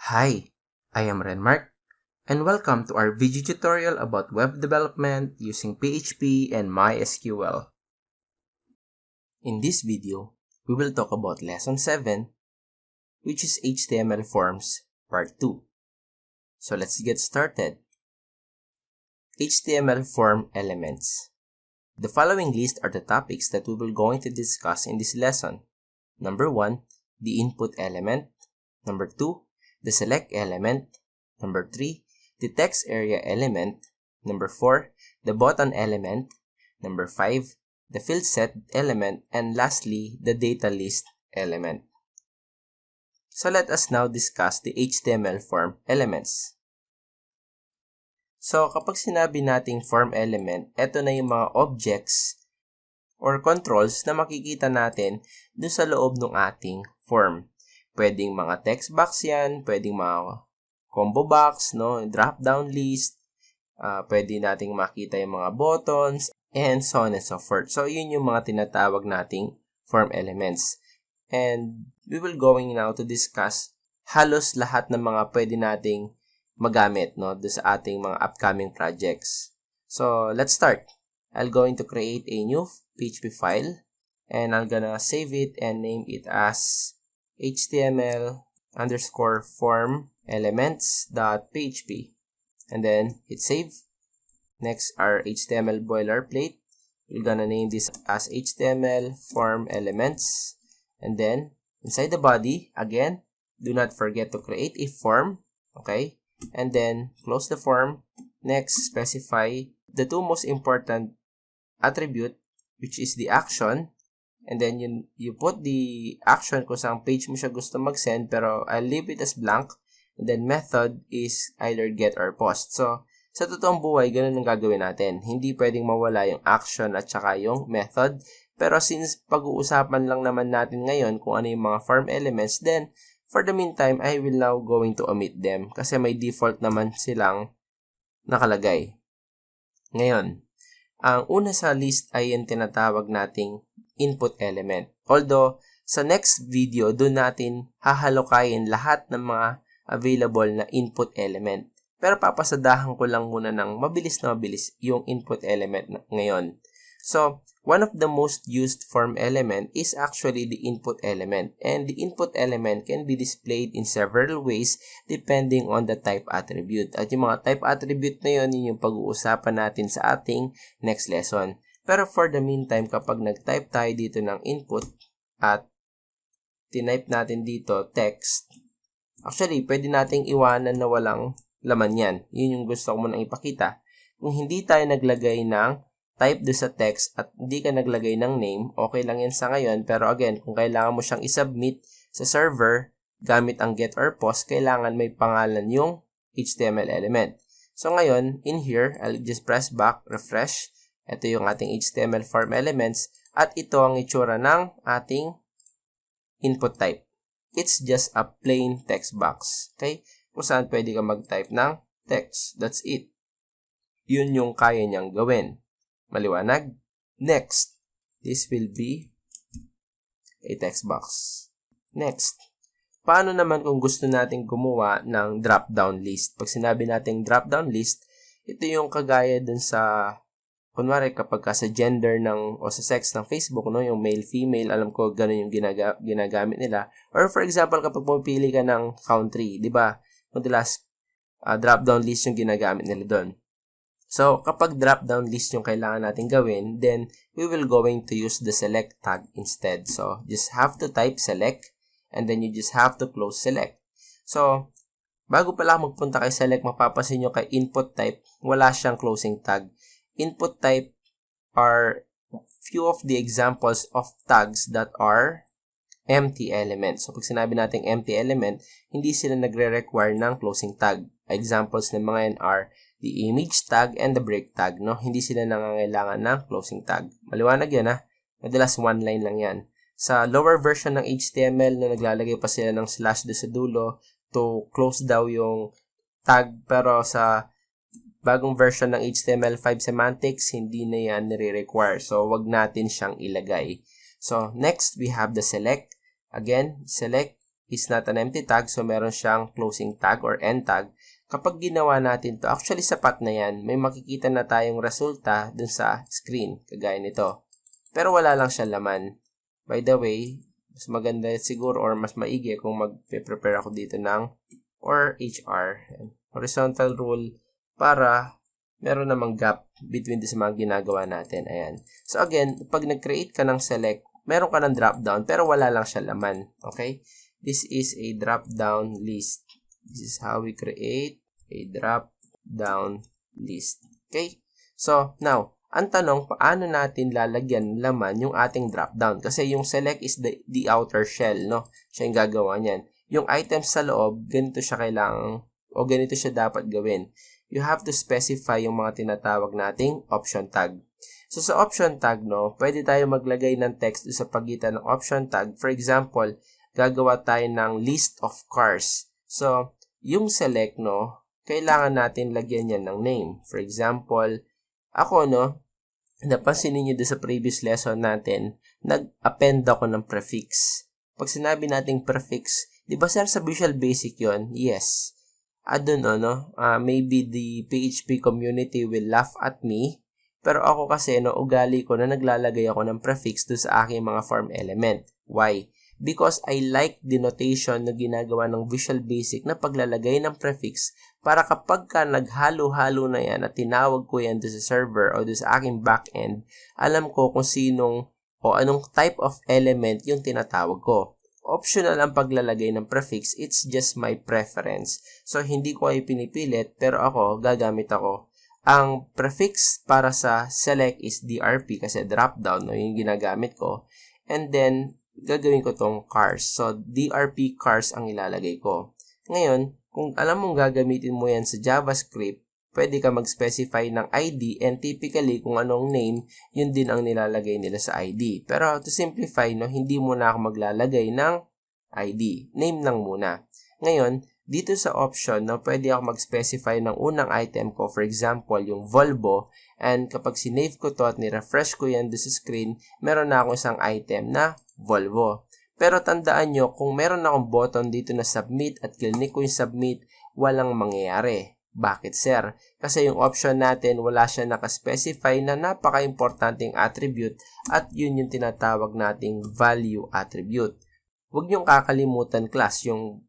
Hi, I am Renmark, and welcome to our video tutorial about web development using PHP and MySQL. In this video, we will talk about Lesson 7, which is HTML Forms Part 2. So let's get started. HTML Form Elements. The following list are the topics that we will going to discuss in this lesson. Number 1, the input element. Number 2, the select element. Number 3, the text area element. Number 4, the button element. Number 5, the field set element. And lastly, the data list element. So let us now discuss the HTML form elements. So kapag sinabi nating form element, ito na yung mga objects or controls na makikita natin doon sa loob ng ating form. Pwedeng mga text box yan, pwedeng mga combo box, no, drop down list, pwede nating makita yung mga buttons, and so on and so forth. So yun yung mga tinatawag nating form elements. And we will going now to discuss halos lahat ng mga pwede nating magamit, no, doon sa ating mga upcoming projects. So let's start. I'm going to create a new PHP file and I'm gonna save it and name it as html_form elements.php, and then hit save. Next, our HTML boilerplate, we're gonna name this as HTML form elements, and then inside the body, again, do not forget to create a form, okay, and then close the form. Next, specify the two most important attribute, which is the action. And then you put the action kung saan page mo siya gusto mag-send, pero I'll leave it as blank. And then method is either get or post. So, sa totoong buhay, ganun ang gagawin natin. Hindi pwedeng mawala yung action at saka yung method. Pero since pag-uusapan lang naman natin ngayon kung ano yung mga form elements, then for the meantime, I will now going to omit them. Kasi may default naman silang nakalagay. Ngayon, ang una sa list ay yung tinatawag nating input element. Although, sa next video, doon natin hahalokayin lahat ng mga available na input element. Pero papasadahan ko lang muna ng mabilis yung input element ngayon. So, one of the most used form element is actually the input element. And the input element can be displayed in several ways depending on the type attribute. At yung mga type attribute na yun yung pag-uusapan natin sa ating next lesson. Pero for the meantime, kapag nag-type tayo dito ng input at tinype natin dito text, actually, pwede nating iwanan na walang laman yan. Yun yung gusto ko munang ipakita. Kung hindi tayo naglagay ng type do sa text at hindi ka naglagay ng name, okay lang yan sa ngayon. Pero again, kung kailangan mo siyang isubmit sa server gamit ang get or post, kailangan may pangalan yung HTML element. So ngayon, in here, I'll just press back, refresh. Ito yung ating HTML form elements at ito ang itsura ng ating input type. It's just a plain text box. Okay? Kung saan pwede ka mag-type ng text. That's it. Yun yung kaya niyang gawin. Maliwanag? Next, this will be a text box. Next, paano naman kung gusto nating gumawa ng drop-down list? Pag sinabi nating drop-down list, ito yung kagaya dun sa kunwari kapag ka sa gender o sa sex ng Facebook, no, yung male, female, alam ko ganun yung ginagamit nila. Or for example, kapag pumipili ka ng country, di ba? Madalas, drop-down list yung ginagamit nila doon. So, kapag drop-down list yung kailangan natin gawin, then we will going to use the select tag instead. So, just have to type select, and then you just have to close select. So, bago pala magpunta kay select, mapapansin nyo kay input type, wala siyang closing tag. Input type are few of the examples of tags that are empty elements. So, pag sinabi natin empty element, hindi sila nagre-require ng closing tag. Examples ng mga yan are the image tag and the break tag. No? Hindi sila nangangailangan ng closing tag. Maliwanag yan, ha? Madalas one line lang yan. Sa lower version ng HTML na naglalagay pa sila ng slash do sa dulo to close daw yung tag. Pero sa bagong version ng HTML5 semantics, hindi na yan nire-require. So, wag natin siyang ilagay. So, next, we have the select. Again, select is not an empty tag, so meron siyang closing tag or end tag. Kapag ginawa natin to, actually sapat na yan. May makikita na tayong resulta dun sa screen, kagaya nito. Pero wala lang siya laman. By the way, mas maganda siguro or mas maigi kung mag-prepare ako dito ng or HR, horizontal rule, para meron namang gap between sa mga ginagawa natin. Ayan. So again, pag nag-create ka ng select, meron ka ng drop down pero wala lang siya laman. Okay? This is a drop down list. This is how we create a drop down list. Okay? So now, ang tanong, paano natin lalagyan laman yung ating drop down? Kasi yung select is the outer shell, no? Siya yung gagawa niyan. Yung items sa loob, ganito siya kailangan o ganito siya dapat gawin. You have to specify yung mga tinatawag nating option tag. So sa option tag, no, pwede tayo maglagay ng text sa pagitan ng option tag. For example, gagawa tayo ng list of cars. So, yung select, no, kailangan natin lagyan yan ng name. For example, ako, no, napansin niyo doon sa previous lesson natin, nag-append ako ng prefix. Pag sinabi nating prefix, di ba sir sa Visual Basic yon? Yes. I don't know, no? Maybe the PHP community will laugh at me, pero ako kasi, no, ugali ko na naglalagay ako ng prefix doon sa aking mga form element. Why? Because I like the notation na ginagawa ng Visual Basic na paglalagay ng prefix para kapag ka naghalo-halo na yan at tinawag ko yan doon sa server o doon sa aking backend, alam ko kung sinong o anong type of element yung tinatawag ko. Optional ang paglalagay ng prefix, it's just my preference. So, hindi ko ay pinipilit, pero ako, gagamit ako. Ang prefix para sa select is DRP kasi drop down, no, yung ginagamit ko. And then, gagawin ko tong cars. So, DRP cars ang ilalagay ko. Ngayon, kung alam mong gagamitin mo yan sa JavaScript, pwede ka mag-specify ng ID and typically kung anong name, yun din ang nilalagay nila sa ID. Pero to simplify, no, hindi muna ako maglalagay ng ID. Name lang muna. Ngayon, dito sa option, no, pwede ako mag-specify ng unang item ko. For example, yung Volvo. And kapag sinave ko to at ni-refresh ko yan doon sa screen, meron na akong isang item na Volvo. Pero tandaan nyo, kung meron akong button dito na submit at click ko yung submit, walang mangyayari. Bakit sir? Kasi yung option natin, wala siya nakaspecify na napaka-importanting attribute at yun yung tinatawag nating value attribute. Huwag nyong kakalimutan class yung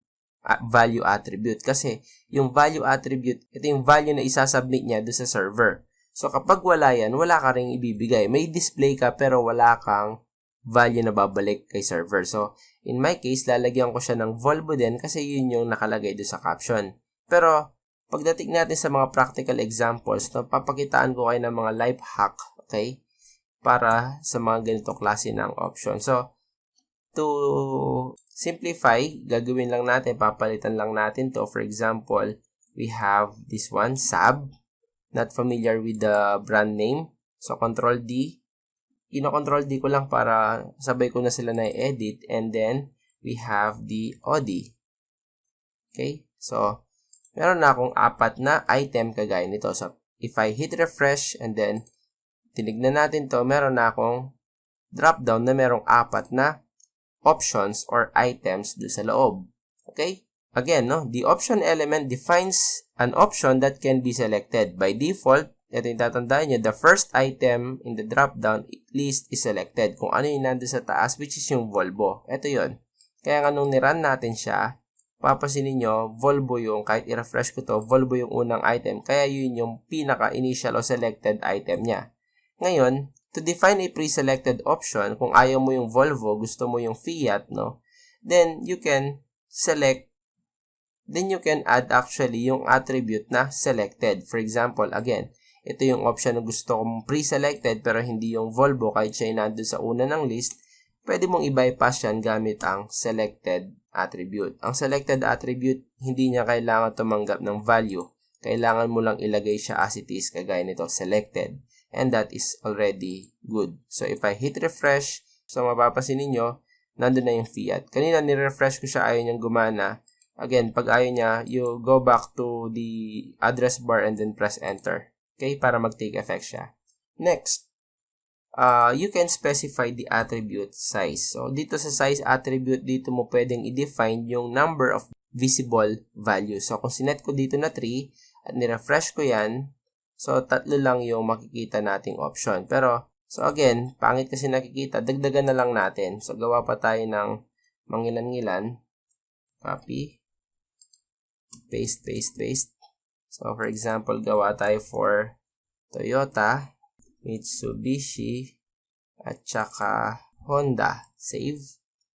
value attribute kasi yung value attribute, ito yung value na isasubmit niya doon sa server. So kapag wala yan, wala ka ring ibibigay. May display ka pero wala kang value na babalik kay server. So in my case, lalagyan ko siya ng Volvo din kasi yun yung nakalagay doon sa caption. Pero pagdating natin sa mga practical examples, no, papakitaan ko kayo ng mga life hack, okay? Para sa mga ganitong klase ng option. So, to simplify, gagawin lang natin, papalitan lang natin to. For example, we have this one, Sab. Not familiar with the brand name. So, Control D. Ino-Control D ko lang para sabay ko na sila na i-edit. And then, we have the OD. Okay? So, meron na akong 4 na item kagaya nito. So, if I hit refresh and then tinignan natin to, meron na akong drop down na merong 4 na options or items do sa loob. Okay? Again, no, the option element defines an option that can be selected. By default, ito yung tatandaan nyo, the first item in the drop down list is selected. Kung ano yung nandun sa taas, which is yung Volvo. Ito yun. Kaya nga nung nirun natin siya, papasinin nyo, Volvo yung, kahit i-refresh ko to, Volvo yung unang item. Kaya yun yung pinaka-initial o selected item niya. Ngayon, to define a pre-selected option, kung ayaw mo yung Volvo, gusto mo yung Fiat, no? Then, you can add actually yung attribute na selected. For example, again, ito yung option na gusto kong pre-selected pero hindi yung Volvo kahit siya nandun sa una ng list. Pwede mong i-bypass yan gamit ang selected attribute. Ang selected attribute, hindi niya kailangan tumanggap ng value. Kailangan mo lang ilagay siya as it is, kagaya nito, selected. And that is already good. So, if I hit refresh, so mapapasin ninyo, nandun na yung Fiat. Kanina ni-refresh ko siya, ayaw niyang gumana. Again, pag ayaw niya, you go back to the address bar and then press enter. Okay? Para mag-take effect siya. Next, you can specify the attribute size. So, dito sa size attribute, dito mo pwedeng i-define yung number of visible values. So, kung sinet ko dito na 3 at ni-refresh ko yan, so, 3 lang yung makikita nating option. Pero, so again, pangit kasi nakikita, dagdagan na lang natin. So, gawa pa tayo ng mangilan-ngilan. Copy. Paste, paste, paste. So, for example, gawa tayo for Toyota, Mitsubishi, at saka Honda. Save.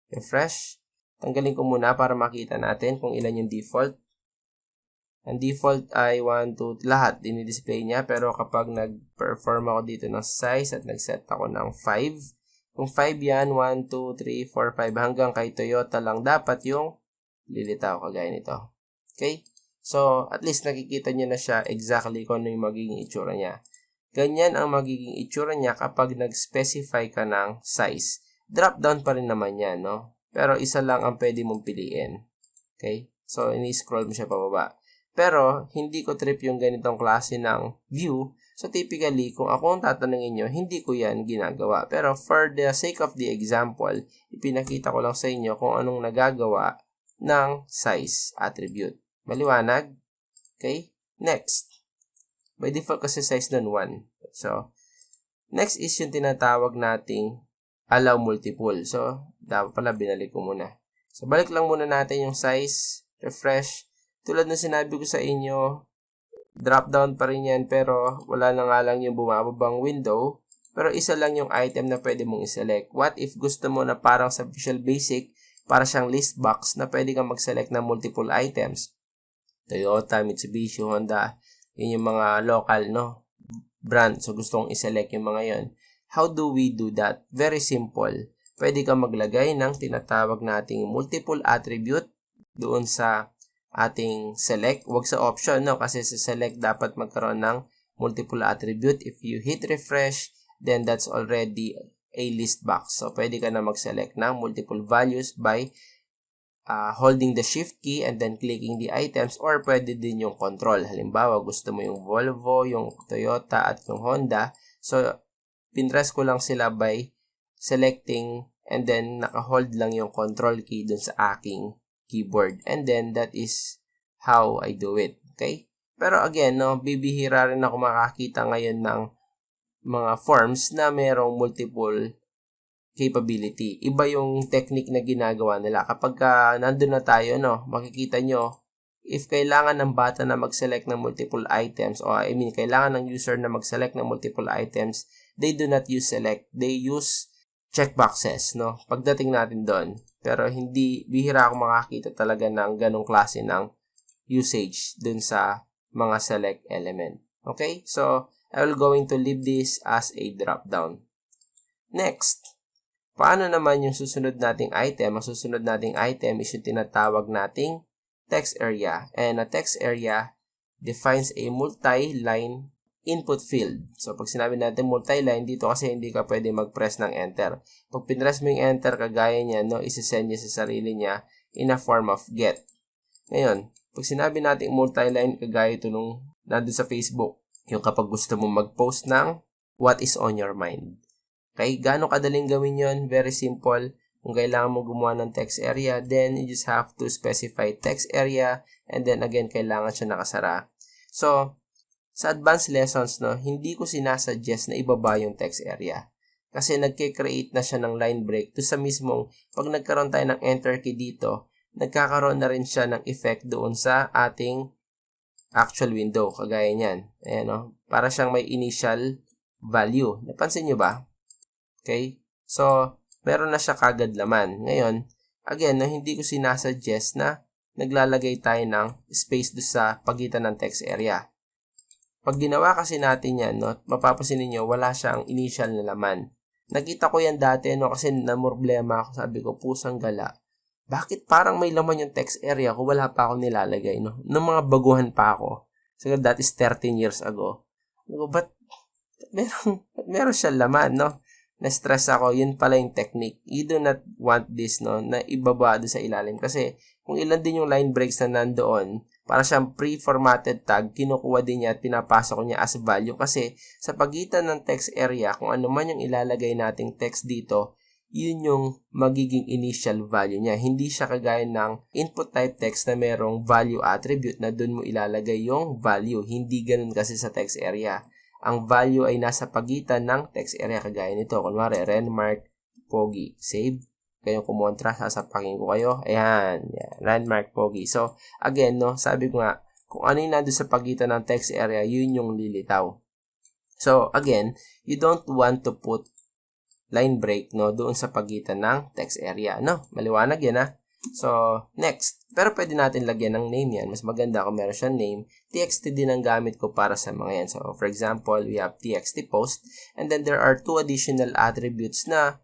Refresh. Tanggalin ko muna para makita natin kung ilan yung default. Ang default ay 1, 2, lahat dinidisplay niya. Pero kapag nag-perform ako dito ng size at nag-set ako ng 5, kung 5 yan, 1, 2, 3, 4, 5, hanggang kay Toyota lang dapat yung lilitaw kagaya nito. Okay? So, at least nakikita nyo na siya exactly kung ano yung magiging itsura niya. Ganyan ang magiging itsura niya kapag nag-specify ka ng size. Drop down pa rin naman yan, no? Pero isa lang ang pwede mong piliin. Okay? So, ini-scroll mo siya pababa. Pero, hindi ko trip yung ganitong klase ng view. So, typically, kung ako ang tatanungin nyo, hindi ko yan ginagawa. Pero, for the sake of the example, ipinakita ko lang sa inyo kung anong nagagawa ng size attribute. Maliwanag? Okay? Next. By default kasi size nun 1. So, next is yung tinatawag nating allow multiple. So, dapat pala binalik ko muna. So, balik lang muna natin yung size, refresh. Tulad ng sinabi ko sa inyo, drop down pa rin yan pero wala na nga lang yung bumababang window. Pero isa lang yung item na pwede mong iselect. What if gusto mo na parang sa Visual Basic, para siyang list box na pwede kang mag-select ng multiple items? Toyota, Mitsubishi, Honda, yun yung mga local, no, brand. So, gusto kong iselect yung mga yon. How do we do that? Very simple. Pwede kang maglagay ng tinatawag nating multiple attribute doon sa ating select. Huwag sa option, no? Kasi sa select dapat magkaroon ng multiple attribute. If you hit refresh, then that's already a list box. So, pwede ka na mag-select ng multiple values by holding the shift key and then clicking the items, or pwede din yung control. Halimbawa, gusto mo yung Volvo, yung Toyota, at yung Honda. So, pinress ko lang sila by selecting and then naka-hold lang yung control key dun sa aking keyboard. And then, that is how I do it. Okay? Pero again, no, bibihira rin ako makakita ngayon ng mga forms na merong multiple capability. Iba yung technique na ginagawa nila. Kapag nandun na tayo, no, makikita nyo, if kailangan ng bata na mag-select ng multiple items, o kailangan ng user na mag-select ng multiple items, they do not use select. They use checkboxes, no? Pagdating natin doon. Pero bihira ako makakita talaga ng ganong klase ng usage dun sa mga select element. Okay? So, I will going to leave this as a drop down. Next, paano naman yung susunod nating item? Ang susunod nating item is yung tinatawag nating text area. And a text area defines a multi-line input field. So, pag sinabi natin multi-line, dito kasi hindi ka pwede mag-press ng enter. Pag pinress mo yung enter, kagaya niya, no, isi-send niya sa sarili niya in a form of get. Ngayon, pag sinabi natin multi-line, kagaya ito nung nandun sa Facebook, yung kapag gusto mo mag-post ng what is on your mind. Okay, gaano kadaling gawin yon? Very simple. Kung kailangan mo gumawa ng text area, then you just have to specify text area, and then again, kailangan siya nakasara. So, sa advanced lessons, no, hindi ko sinasuggest na ibaba yung text area. Kasi nagke-create na siya ng line break to sa mismong, pag nagkaroon tayo ng enter key dito, nagkakaroon na rin siya ng effect doon sa ating actual window. Kagaya niyan. Ayan, no? Para siyang may initial value. Napansin nyo ba? Okay? So, meron na siya kagad laman. Ngayon, again, no, hindi ko sinasuggest na naglalagay tayo ng space doon sa pagitan ng text area. Pag ginawa kasi natin yan, no, mapapansin niyo wala siyang initial na laman. Nakita ko yan dati, no, kasi namroblema ako. Sabi ko, pusang gala. Bakit parang may laman yung text area kung wala pa ako nilalagay, no? Nung mga baguhan pa ako. So, that is 13 years ago. Ba't meron siya laman, no? na-stress ako, yun pala yung technique. You do not want this, no, na ibaba doon sa ilalim. Kasi kung ilan din yung line breaks na nandoon, para siyang pre-formatted tag, kinukuha din niya at pinapasok niya as value. Kasi sa pagitan ng text area, kung ano man yung ilalagay nating text dito, yun yung magiging initial value niya. Hindi siya kagaya ng input type text na merong value attribute na doon mo ilalagay yung value. Hindi ganun kasi sa text area. Ang value ay nasa pagitan ng text area kagaya nito. Kunwari, Renmark, Pogi. Save. Kayong kumontra, sasapakin ko kayo. Ayan. Renmark, Pogi. So, again, no, sabi ko nga, kung ano yung nandun sa pagitan ng text area, yun yung lilitaw. So, again, you don't want to put line break, no, doon sa pagitan ng text area. No, maliwanag yan, ha? So, next. Pero pwede natin lagyan ng name yan. Mas maganda kung meron siyang name. TXT din ang gamit ko para sa mga yan. So, for example, we have TXT post. And then there are 2 additional attributes na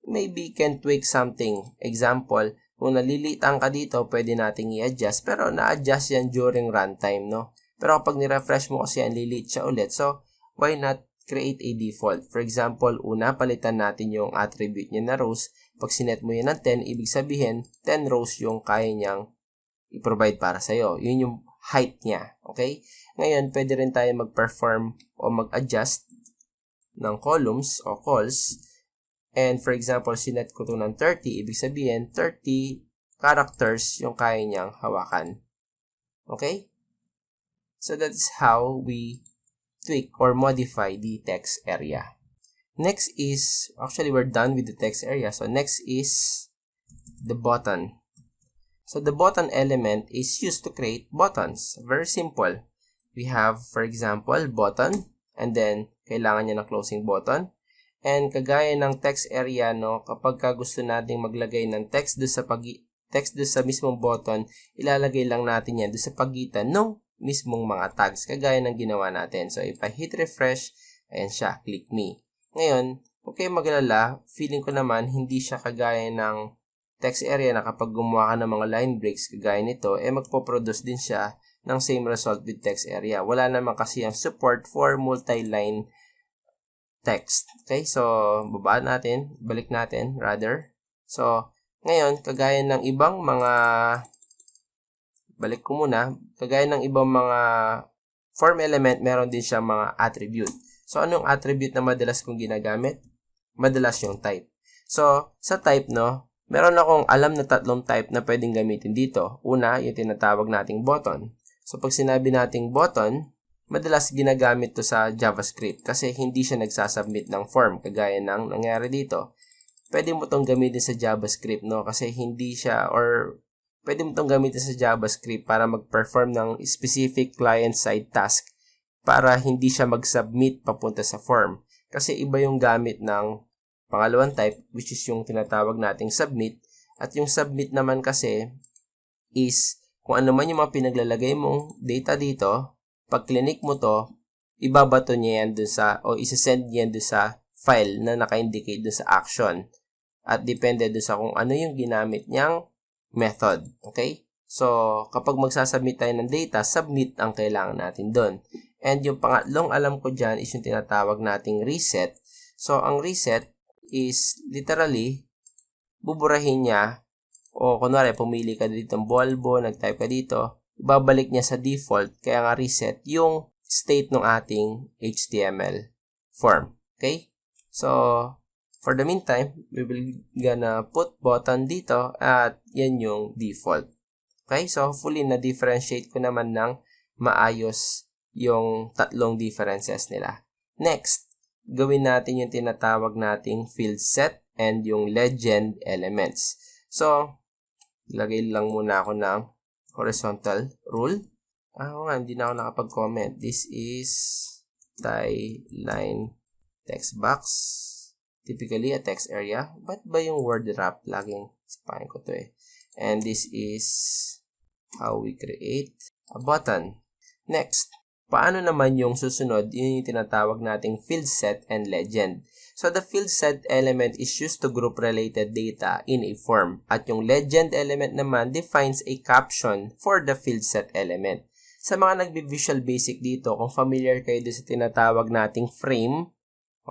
maybe can tweak something. Example, kung nalilitan ka dito, pwede nating i-adjust. Pero na-adjust yan during runtime, no? Pero kapag ni-refresh mo kasi yan, lilit siya ulit. So, why not create a default? For example, una, palitan natin yung attribute niya na rows. Pag sinet mo yan ng 10, ibig sabihin, 10 rows yung kaya niyang i-provide para sa'yo. Yun yung height niya. Okay? Ngayon, pwede rin tayo mag-perform o mag-adjust ng columns o calls. And for example, sinet ko ito ng 30, ibig sabihin, 30 characters yung kaya niyang hawakan. Okay? So that's how we tweak or modify the text area. Next is, actually we're done with the text area. So next is the button. So the button element is used to create buttons. Very simple. We have, for example, button, and then kailangan niya ng closing button. And kagaya ng text area, no, kapag gusto nating maglagay ng text doon sa mismong button, ilalagay lang natin yan doon sa pagitan ng mismong mga tags, kagaya ng ginawa natin. So if I hit refresh, ayan siya, click me. Ngayon, huwag kayong maglala, feeling ko naman hindi siya kagaya ng text area na kapag gumawa ka ng mga line breaks kagaya nito, magpo-produce din siya ng same result with text area. Wala naman kasi ang support for multi-line text. Okay, so baba natin, balik natin rather. So, ngayon, kagaya ng ibang mga kagaya ng ibang mga form element, meron din siya mga attribute. So, anong attribute na madalas kong ginagamit? Madalas yung type. So, sa type, no, meron akong alam na 3 type na pwedeng gamitin dito. Una, yung tinatawag nating button. So, pag sinabi nating button, madalas ginagamit to sa JavaScript kasi hindi siya nagsasubmit ng form kagaya ng nangyari dito. Pwede mo itong gamitin sa JavaScript, no, kasi hindi siya, or pwede mo itong gamitin sa JavaScript para mag-perform ng specific client-side task para hindi siya mag-submit papunta sa form. Kasi iba yung gamit ng pangalawang type, which is yung tinatawag nating submit. At yung submit naman kasi is kung ano man yung mga pinaglalagay mong data dito, pag clinic mo to, ibabato niya yan dun sa, o isasend niya dun sa file na naka-indicate dun sa action. At depende dun sa kung ano yung ginamit niyang method. Okay? So, kapag magsasubmit tayo ng data, submit ang kailangan natin dun. And yung pangatlong alam ko dyan is yung tinatawag nating reset. So, ang reset is literally, buburahin niya, o kunwari, pumili ka dito ng Volvo, nag-type ka dito, ibabalik niya sa default, kaya nga reset, yung state ng ating HTML form. Okay? So, for the meantime, we will gonna put button dito at yan yung default. Okay? So, hopefully, na-differentiate ko naman ng maayos yung 3 differences nila. Next, gawin natin yung tinatawag nating field set and yung legend elements. So, lagay lang muna ako ng horizontal rule. Hindi na ako nakapag-comment. This is tie line text box. Typically, a text area. Ba't ba yung word wrap? Laging sipahin ko to eh. And this is how we create a button. Next, paano naman yung susunod? Yun yung tinatawag nating field set and legend. So, the field set element is used to group related data in a form. At yung legend element naman defines a caption for the field set element. Sa mga nagbi-Visual Basic dito, kung familiar kayo sa tinatawag nating frame,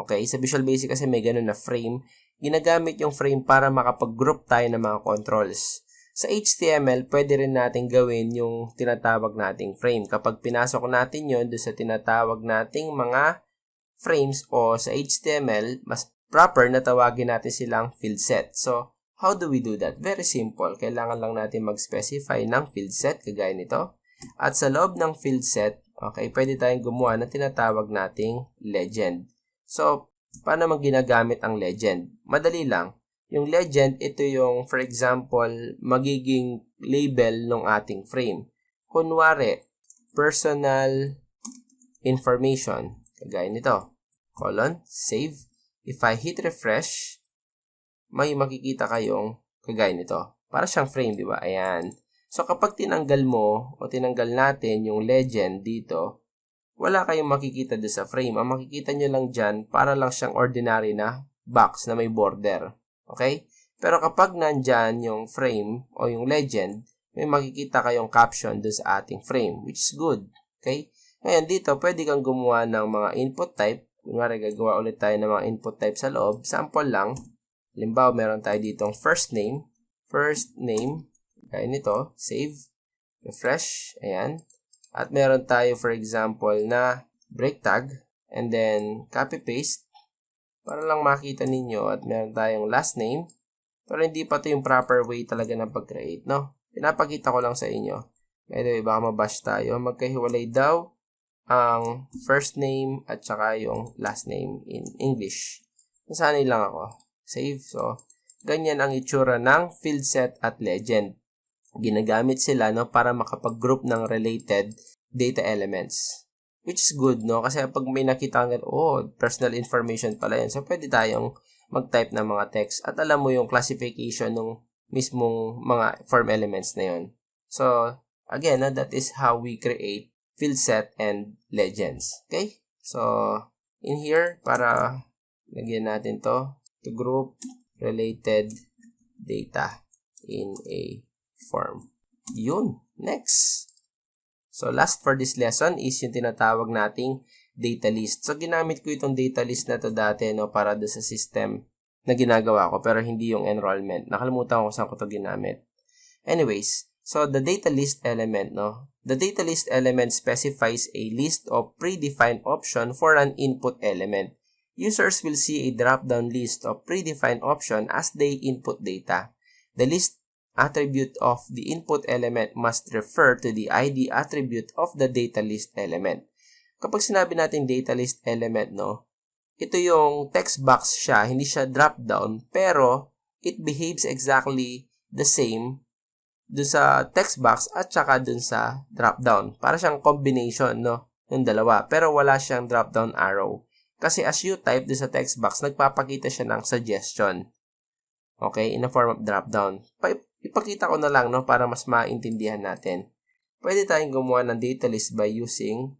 Okay? Sa Visual Basic kasi may ganun na frame. Ginagamit yung frame para makapag-group tayo ng mga controls. Sa HTML, pwede rin natin gawin yung tinatawag nating frame. Kapag pinasok natin yon doon sa tinatawag nating mga frames o sa HTML, mas proper na tawagin natin silang field set. So, how do we do that? Very simple. Kailangan lang natin mag-specify ng field set, kagaya nito. At sa loob ng field set, okay, pwede tayong gumawa ng tinatawag nating legend. So, paano man ginagamit ang legend? Madali lang. Yung legend, ito yung, for example, magiging label ng ating frame. Kunwari, personal information. Kagaya nito. Colon, save. If I hit refresh, may makikita kayong kagaya nito. Para siyang frame, di ba? Ayan. So, kapag tinanggal mo o tinanggal natin yung legend dito, wala kayong makikita doon sa frame. Ang makikita nyo lang dyan, para lang siyang ordinary na box na may border. Okay? Pero kapag nandyan yung frame o yung legend, may makikita kayong caption doon sa ating frame, which is good. Okay? Ngayon dito, pwede kang gumawa ng mga input type. Kunwari, gagawa ulit tayo ng mga input type sa loob. Sample lang. Halimbawa, meron tayo ditong first name. First name. Kaya nito, save. Refresh. Ayan. At meron tayo, for example, na break tag. And then, copy-paste. Para lang makita ninyo at meron tayong last name. Pero hindi pa ito yung proper way talaga ng pag-create, no? Pinapakita ko lang sa inyo. By the way, baka mabash tayo. Magkahiwalay daw ang first name at saka yung last name in English. Nasanay lang ako. Save. So, ganyan ang itsura ng field set at legend. Ginagamit sila, no, para makapag-group ng related data elements. Which is good, no? Kasi pag may nakita ka, personal information pala yan. So, pwede tayong mag-type ng mga text at alam mo yung classification ng mismong mga form elements na yun. So, again, that is how we create field set and legends. Okay? So, in here, para lagyan natin to group related data in a form. Yun. Next. So, last for this lesson is yung tinatawag nating data list. So, ginamit ko itong data list na to dati, no, para doon sa system na ginagawa ko, pero hindi yung enrollment. Nakalimutan ko saan ko to ginamit. Anyways, so the data list element, no? The data list element specifies a list of predefined option for an input element. Users will see a drop-down list of predefined option as they input data. The list attribute of the input element must refer to the ID attribute of the data list element. Kapag sinabi natin data list element, no, ito yung text box siya, hindi siya drop down, pero it behaves exactly the same dun sa text box at saka dun sa drop down. Para siyang combination, no, ng dalawa, pero wala siyang drop down arrow. Kasi as you type dun sa text box, nagpapakita siya ng suggestion. Okay, in the form of drop down. Ipakita ko na lang, no, para mas maintindihan natin. Pwede tayong gumawa ng data list by using,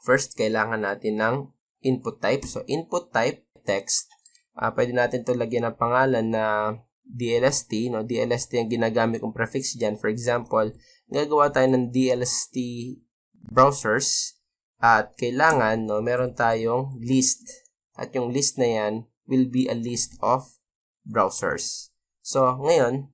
first, kailangan natin ng input type. So, input type, text. Pwede natin ito lagyan ng pangalan na DLST. No? DLST ang ginagamit kong prefix dyan. For example, nagagawa tayo ng DLST browsers. At kailangan, no, meron tayong list. At yung list na yan will be a list of browsers. So, ngayon,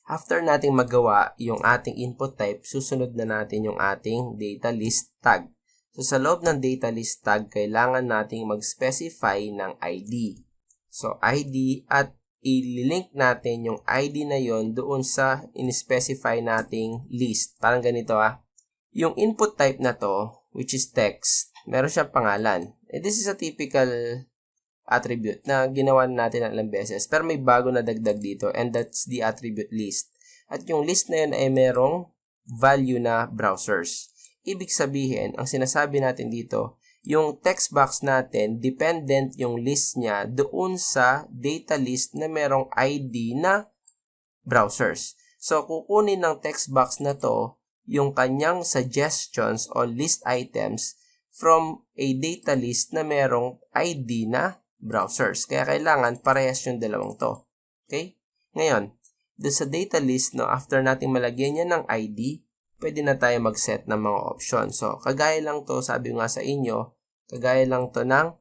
after nating magawa yung ating input type, susunod na natin yung ating data list tag. So, sa loob ng data list tag, kailangan nating mag-specify ng ID. So, ID at i-link natin yung ID na yon doon sa in-specify nating list. Parang ganito Yung input type na to, which is text, meron siyang pangalan. This is a typical attribute na ginawa natin ng ilang beses. Pero may bago na dagdag dito and that's the attribute list. At yung list na yun ay merong value na browsers. Ibig sabihin, ang sinasabi natin dito, yung text box natin, dependent yung list niya doon sa data list na merong ID na browsers. So, kukunin ng text box na to yung kanyang suggestions o list items from a data list na merong ID na browsers. Kaya kailangan parehas yung dalawang to. Okay? Ngayon, doon sa data list, no, after natin malagyan niya ng ID, pwede na tayo mag-set ng mga option. So, kagaya lang to, sabi nga sa inyo, kagaya lang to ng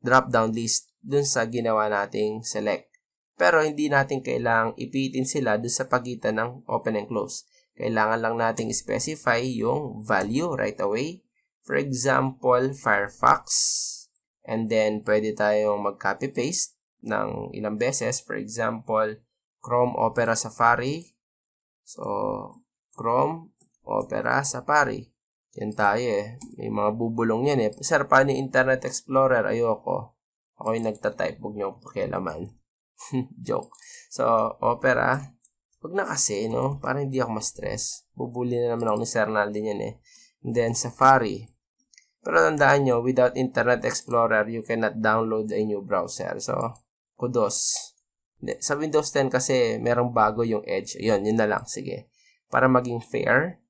drop-down list dun sa ginawa nating select. Pero hindi natin kailangang ipitin sila dun sa pagitan ng open and close. Kailangan lang nating specify yung value right away. For example, Firefox. And then, pwede tayong mag-copy-paste ng ilang beses. For example, Chrome, Opera, Safari. So, Chrome, Opera, Safari. Yan tayo eh. May mga bubulong yan eh. Sir, paano yung Internet Explorer? Ayoko. Ako yung nagtatype. Huwag niyo pakialaman. Joke. So, Opera. Huwag na kasi, no? Para hindi ako ma-stress. Bubuli na naman ako ni Sir Naldin yan eh. And then, Safari. Pero tandaan nyo, without Internet Explorer, you cannot download a new browser. So, kudos. Sa Windows 10 kasi, merong bago yung Edge. Yun na lang. Sige. Para maging fair,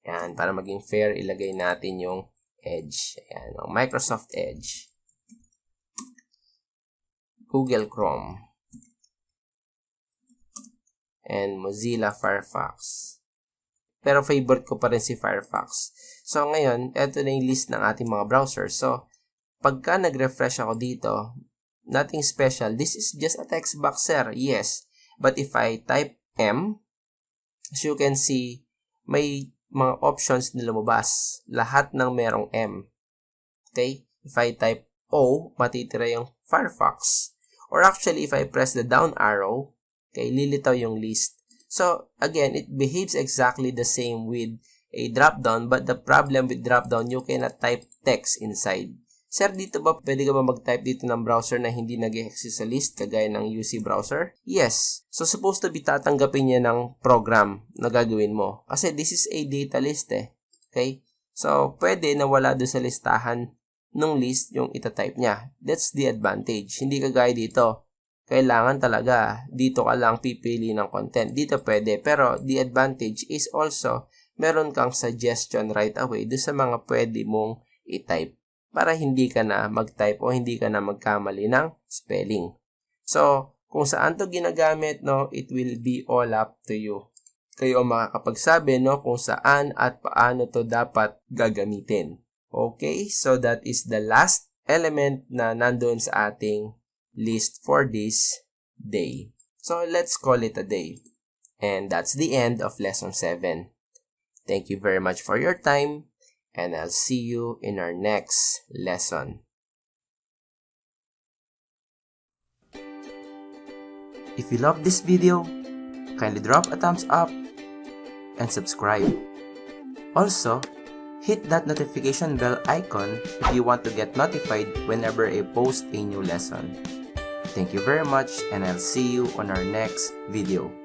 yan, para maging fair, ilagay natin yung Edge. Ayan, Microsoft Edge. Google Chrome. And Mozilla Firefox. Pero favorite ko pa rin si Firefox. So, ngayon, ito na yung list ng ating mga browsers. So, pagka nag-refresh ako dito, nothing special. This is just a text box, sir. Yes. But if I type M, as you can see, may mga options na lumabas. Lahat ng merong M. Okay? If I type O, matitira yung Firefox. Or actually, if I press the down arrow, okay, lilitaw yung list. So, again, it behaves exactly the same with a drop-down, but the problem with drop-down, you cannot type text inside. Sir, dito ba, pwede ka ba mag-type dito ng browser na hindi nag-exist sa list, kagaya ng UC browser? Yes. So, supposed to be tatanggapin niya ng program na gagawin mo. Kasi this is a data list eh. Okay? So, pwede na wala doon sa listahan ng list yung itatype niya. That's the advantage. Hindi kagaya dito. Kailangan talaga, dito ka lang pipili ng content. Dito pwede. Pero, the advantage is also, meron kang suggestion right away doon sa mga pwede mong i-type, para hindi ka na mag-type o hindi ka na magkamali ng spelling. So, kung saan to ginagamit, no, it will be all up to you. Kayo ang makakapagsabi, no, kung saan at paano to dapat gagamitin. Okay, so that is the last element na nandoon sa ating list for this day. So, let's call it a day. And that's the end of lesson 7. Thank you very much for your time. And I'll see you in our next lesson. If you love this video, kindly drop a thumbs up and subscribe. Also, hit that notification bell icon if you want to get notified whenever I post a new lesson. Thank you very much, and I'll see you on our next video.